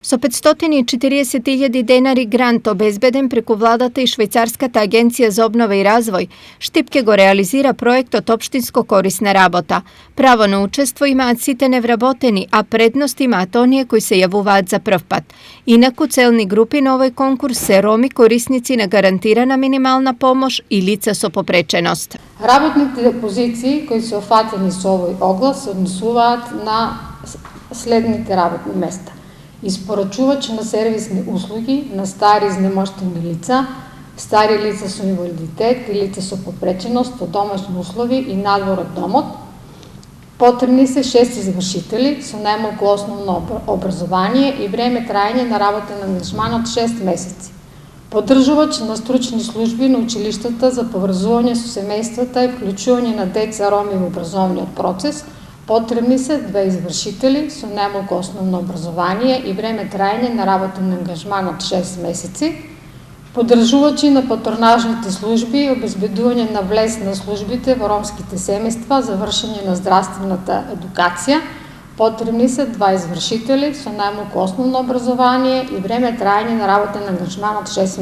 Со 540.000 денари грант обезбеден преку владата и Швајцарската агенција за обнова и развој, Штипке го реализира проектот општинско корисна работа. Право на учество имаат сите невработени, а предност имаат оние кои се јавуваат за прв пат. Инаку целни групи на овој конкурс се роми, корисници на гарантирана минимална помош и лица со попреченост. Работните позиции кои се офатени со овој оглас се однесуваат на следните работни места: испорачувач на сервисни услуги на стари изнемоштени лица, стари лица со инвалидитет и лица со попреченост во домашни услови и надвор од домот. Потребни се 6 извршители со најмалку основно образование и време траење на работен ангажман од 6 месеци. Поддржувач на стручни служби на училиштата за поврзување со семејствата и вклучување на деца роми во образовниот процес. Потребни се 2 извршители со најмалку основно образование и време траење на работен ангажман од 6 месеци. Поддржувачи на патронажните служби и обезбедување на влез на службите во ромските семејства за вршење на здравствената едукација. Потребни се 2 извршители со најмалку основно образование и време траење на работен ангажман од 6 месеци.